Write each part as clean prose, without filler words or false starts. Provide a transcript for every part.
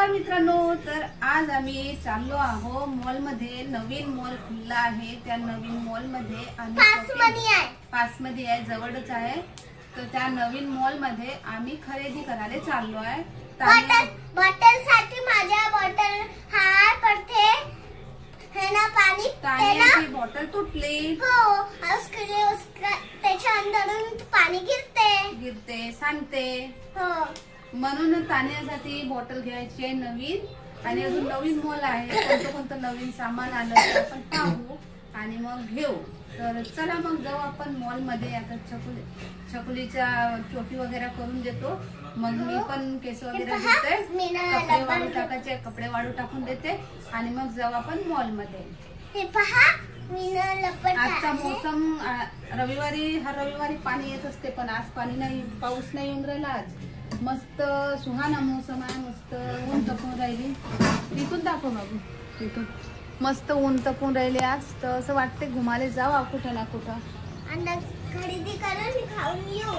नमस्कार मित्रांनो, तर आज आम्ही चाललो आहोत मॉल मध्ये. नवीन मॉल खुलला आहे. त्या नवीन मॉल मध्ये पासमध्ये आहे, जवळच आहे. तर त्या नवीन मॉल मध्ये आम्ही खरेदी करायला चाललो आहे. बॉटल साठी माझ्या बॉटल हार पडते है ना, पाणी ताण्याची बॉटल तुटली. हो, त्याच्या अंदरून पाणी गिरते सांगते. हो, म्हणून ताण्यासाठी बॉटल घ्यायची आहे नवीन. आणि अजून नवीन मॉल आहे, कोणतं नवीन सामान आलं तर आपण पाहू आणि मग घेऊ. तर चला मग जाऊ आपण मॉल मध्ये. आता छकुलीच्या चोटी वगैरे करून देतो. मग मी पण केस वगैरे देते, कपडे वाळू टाकायचे, कपडे वाळू टाकून देते आणि मग जाऊ आपण मॉल मध्ये. हे पहा, आजचा मोसम रविवारी, हर रविवारी पाणी येत असते, पण आज पाणी नाही, पाऊस नाही येऊन राहिला. आज मस्त सुहाना मोसम आहे. मस्त ऊन तपून राहिली. तिथून दाखव बाबू, तिथून मस्त ऊन तपून राहिले आज. तर असं वाटते घुमाले जाऊ कुठं ना कुठं. खरेदी करून खाऊन येऊ.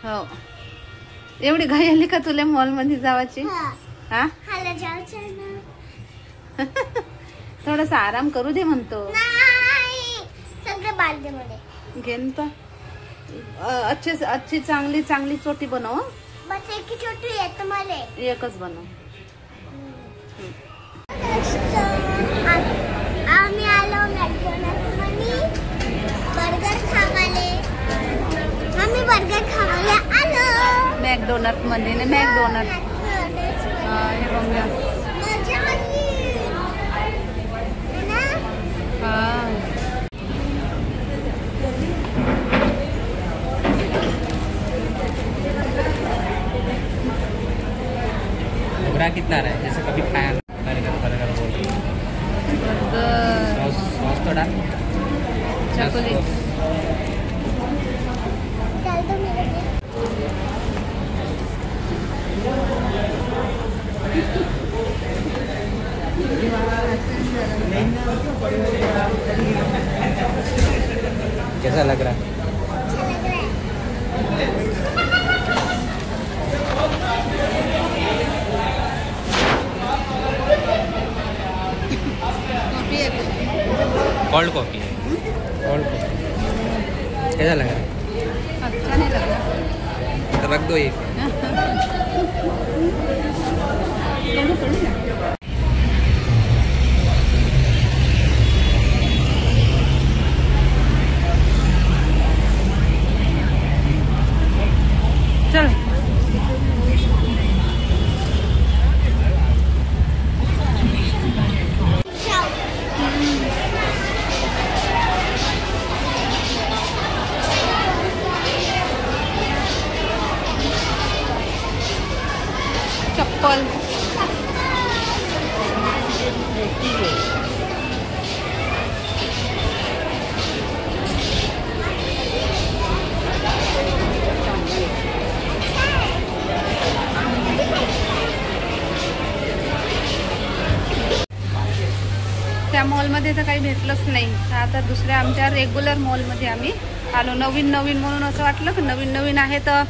हो, एवढी घाई आली का तुला मॉल मध्ये जावाची? हा, थोडासा आराम करू दे म्हणतो. सगळं बालदीमध्ये घेन तर अच्छी चांगली चोटी बनव. बस एक छोटी येत मला, एकच बनव. आम्ही आलो मॅकडोनल्ड मध्ये बर्गर खावाले. आम्ही बर्गर खावाले आलो मॅकडोनल्ड मध्ये ना. मॅकडोनल्ड हे बघा. हाँ, कितना रहा है? जैसे कभी खाया बर्गर बोल सॉस तो डाल. चॉकलेट कैसा लग रहा है? कोल्ड कॉफी है. कोल्ड कॉफी कैसा लग रहा है? अच्छा नहीं लग रहा. तो रख दो एक. चल चप्पल. त्या मॉल मध्ये तर काही भेटलंच नाही. तर आता दुसऱ्या आमच्या रेग्युलर मॉल मध्ये आम्ही आलो. नवीन म्हणून असं वाटलं की नवीन आहे तर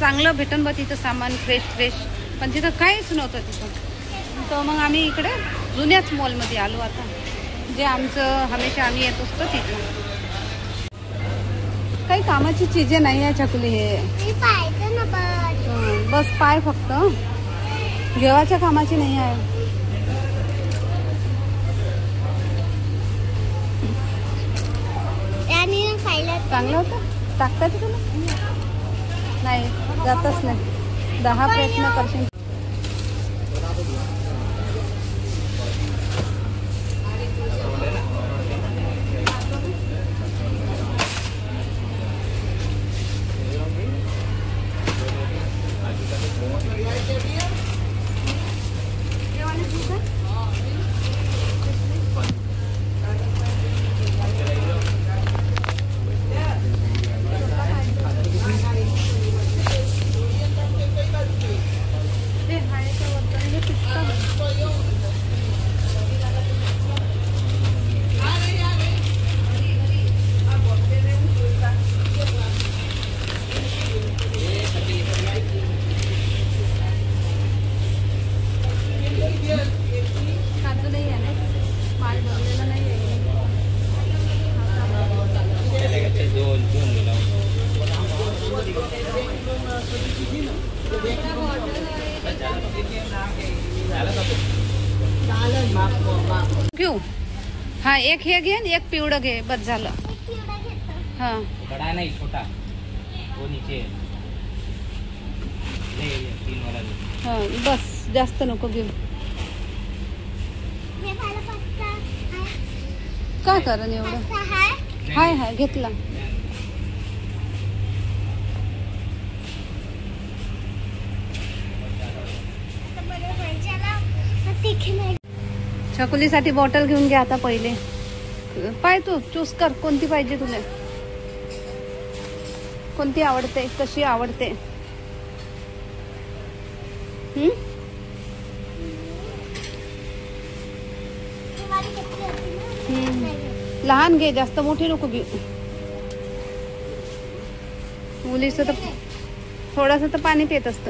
चांगलं भेटन बा तिथं सामान फ्रेश. पण तिथं काहीच नव्हतं तिथं. तर मग आम्ही इकडे जुन्याच मॉल मध्ये आलो. आता जे आमचं हमेशा आम्ही येत असतो तिथं. काही कामाची चीजे नाही आहे छकुली. हे बस पाय फक्त, जेवाच्या कामाची नाही आहे. चांगलं होतं. टाकता ते तुला नाही, जातच नाही. 10 प्रयत्न करशील. घेऊ हा एक हे घे आणि एक पिवळं घे बस झालं. हा बड़ा नहीं छोटा वो नीचे है. ले ये 3 वाला ले. हा बस जास्त नको घेऊ. काय कारण एवढं. हाय हाय घेतला. छकुलीसाठी बॉटल घेऊन घे आता पहिले. पाय तू चूज कर कोणती पाहिजे तुला. कोणती आवडते कशी आवडते. लहान घे जास्त मोठी नको घेऊ. मुलीचं तर थोडस तर पाणी पित असत.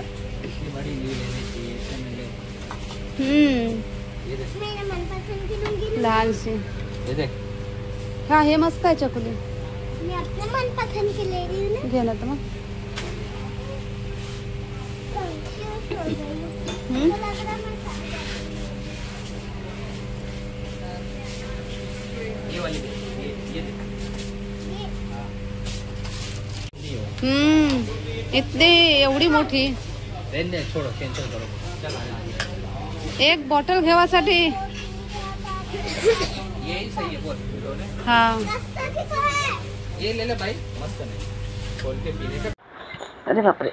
लहानशी हा हे मस्त आहे चकुली. मैं अपने मनपसंद की ले रही हूँ घे ना तर मग. इतनी एवढी मोठी. छोड़ो कैंसिल करो. एक बॉटल घेवासाठी. यही सही है बोल. हाँ ये ले ले भाई मस्त नहीं खोल के पीने का. अरे बापरे.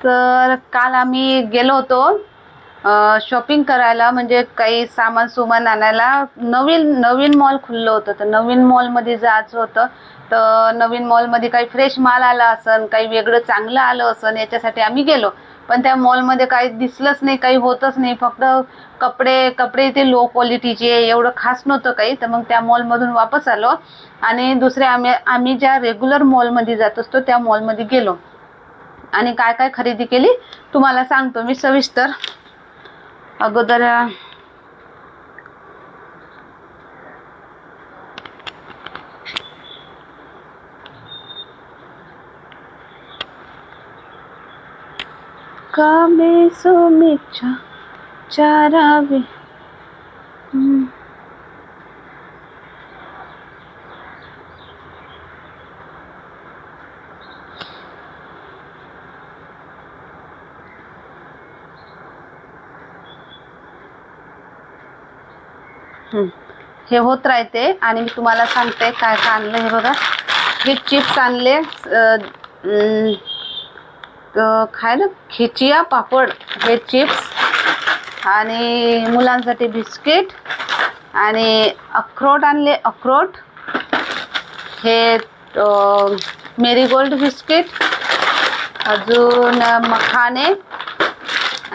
तर काल आम्ही गेलो होतो शॉपिंग करायला, म्हणजे काही सामान सुमान आणायला. नवीन मॉल खुललं होतं तर नवीन मॉलमध्ये जायचं होतं. तर नवीन मॉलमध्ये काही फ्रेश माल आला असन, काही वेगळं चांगलं आलं असन याच्यासाठी आम्ही गेलो. पण त्या मॉलमध्ये काही दिसलंच नाही, काही होतच नाही. फक्त कपडे ते लो क्वालिटीचे, एवढं खास नव्हतं काही. तर मग त्या मॉलमधून वापस आलो आणि दुसरे आम्ही ज्या रेग्युलर मॉलमध्ये जात असतो त्या मॉलमध्ये गेलो आणि काय काय खरेदी केली तुम्हाला सांगतो मी सविस्तर. अगोदर कामे सोमेच्या चारावे. हे होत राहते आणि मी तुम्हाला सांगते काय काय आणलं. हे बघा हे चिप्स आणले खायला खिचिया पापड, हे चिप्स आणि मुलांसाठी बिस्किट आणि अक्रोड आणले. अक्रोड हे मेरीगोल्ड बिस्किट, अजून मखाने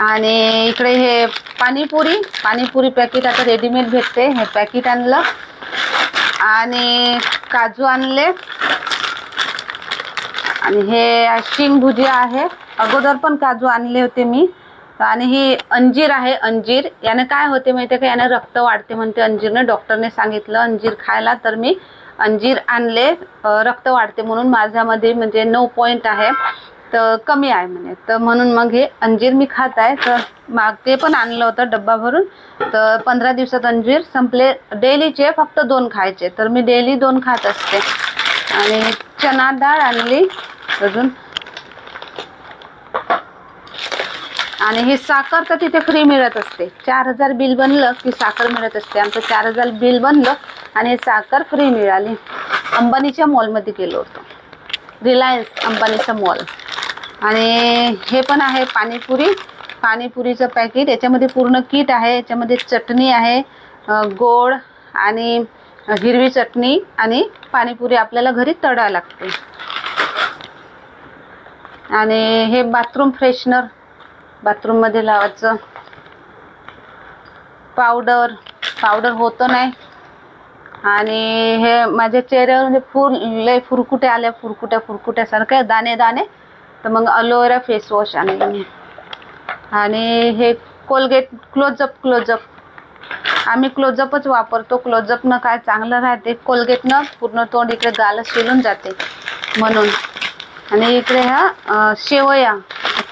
आणि इकडे हे पाणीपुरी पॅकेट आता रेडीमेड भेटते, हे पॅकेट आणलं आणि काजू आणले आणि हे शिंग भुजिया आहे. अगोदर पण काजू आणले होते मी. आणि ही अंजीर आहे. अंजीर याने काय होते माहिती आहे का, याने रक्त वाढते म्हणते अंजीरने. डॉक्टरने सांगितलं अंजीर खायला, तर मी अंजीर आणले. रक्त वाढते म्हणून माझ्यामध्ये म्हणजे 9 पॉईंट आहे तर कमी आहे म्हणे, तर म्हणून मग हे अंजीर मी खात आहे. तर मागे पण आणलं होतं डब्बा भरून. तर 15 दिवसात अंजीर संपले. डेलीचे फक्त 2 खायचे, तर मी डेली 2 खात असते. आणि चना डाळ आणली अजून. आणि ही साखर तर तिथे फ्री मिळत असते. 4000 बिल बनलं की साखर मिळत असते. आमचं 4000 बिल बनलं आणि साखर फ्री मिळाली. अंबानीच्या मॉलमध्ये गेलो होतो, रिलायन्स अंबानीचा मॉल. आणि हे पण आहे पाणीपुरीचं पॅकेट. याच्यामध्ये पूर्ण किट आहे. याच्यामध्ये चटणी आहे, गोड आणि हिरवी चटणी आणि पाणीपुरी आपल्याला घरी तळायला लागते. आणि हे बाथरूम फ्रेशनर, बाथरूममध्ये लावायचं. पावडर होतं नाही. आणि हे माझ्या चेहऱ्यावर म्हणजे लय फुरकुटे आल्या, फुरकुट्यासारखे दाणे. तर मग अलोवेरा फेस वॉश आणले मी. आणि हे कोलगेट क्लोजअप आम्ही क्लोजअपच वापरतो. क्लोजअपनं काय चांगलं राहते, कोलगेटनं पूर्ण तोंड इकडे गाल शिरून जाते म्हणून. आणि इकडे ह्या शेवया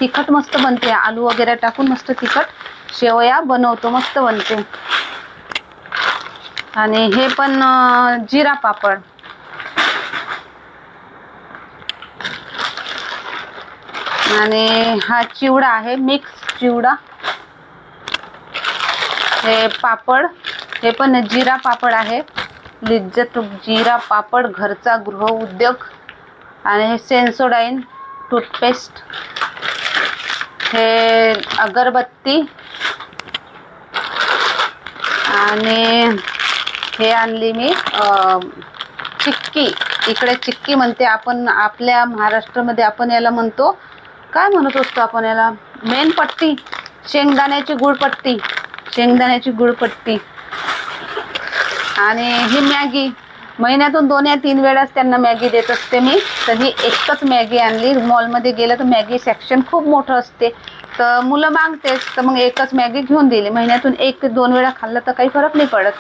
तिखट मस्त बनते, आलू वगैरे टाकून मस्त तिखट शेवया बनवतो, मस्त बनते. आणि हे पण जिरा पापड. आणि हा चिवडा आहे, मिक्स चिवडा. हे पापड, हे पण जिरा पापड आहे, लिज्जत जिरा पापड, घरचा गृह उद्योग. आणि हे सेन्सोडाईन टूथपेस्ट, हे अगरबत्ती. आणि हे आणली मी चिक्की. इकडे चिक्की म्हणते आपण, आपल्या महाराष्ट्रामध्ये आपण याला म्हणतो, काय म्हणत असतो आपण याला, मेणपट्टी, शेंगदाण्याची गुळपट्टी, शेंगदाण्याची गुळपट्टी. आणि ही मॅगी, महिन्यातून 2 या 3 वेळाच त्यांना मॅगी देत असते मी. तर ही एकच मॅगी आणली. मॉलमध्ये गेलं तर मॅगी सेक्शन खूप मोठं असते, तर मुलं मागतेच, तर मग एकच मॅगी घेऊन दिली. महिन्यातून 1 ते 2 वेळा खाल्लं तर काही फरक नाही पडत.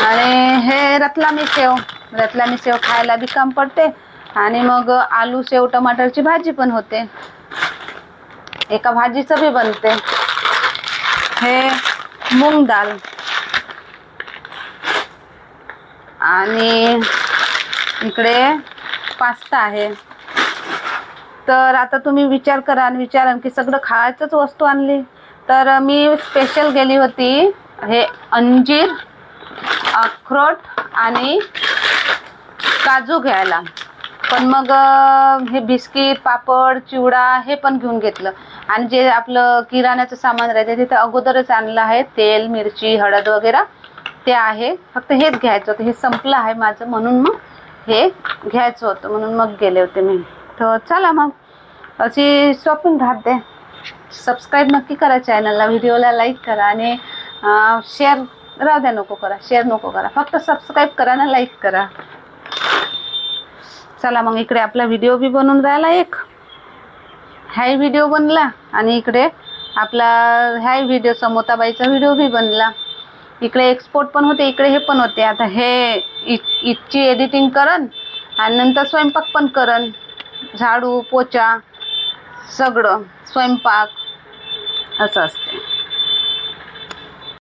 आणि हे रतलामी सेव, रतलामी सेव खायला बी काम पडते. आणि मग आलू सेव टमाटरची भाजी पण होते, एका भाजीचं बी बनते. हे मूग डाळ. आणि इकडे पास्ता आहे. तर आता तुम्ही विचार कराल की सगळं खायचंच वस्तू आणली. तर मी स्पेशल गेली होती हे अंजीर, अक्रोड आणि काजू घ्यायला. पण मग हे बिस्किट, पापड, चिवडा हे पण घेऊन घेतलं. आणि जे आपलं किराण्याचं सामान राहते तिथे अगोदरच आणलं आहे, तेल, मिरची, हळद वगैरे ते आहे. फक्त हेच घ्यायचं होतं, हे संपलं आहे माझं, म्हणून मग हे घ्यायचं होतं, म्हणून मग गेले होते मी. तर चला मग अशी शॉपिंग राहते. सबस्क्राईब नक्की करा चॅनलला, व्हिडिओला लाईक करा. आणि शेअर राहू द्या, नको करा, शेअर नको करा, फक्त सबस्क्राईब करा ना, लाईक करा. चला मग इकडे आपला व्हिडिओ बी बनून राहिला, एक हाय व्हिडिओ बनला. आणि इकडे आपला हाय व्हिडिओ, समोताबाईचा व्हिडिओ बी बनला. इकडे एक्सपोर्ट पण होते, इकडे हे पण होते. आता हे इथची एडिटिंग करन आणि नंतर स्वयंपाक पण करन, झाडू पोचा सगळं, स्वयंपाक असं असते.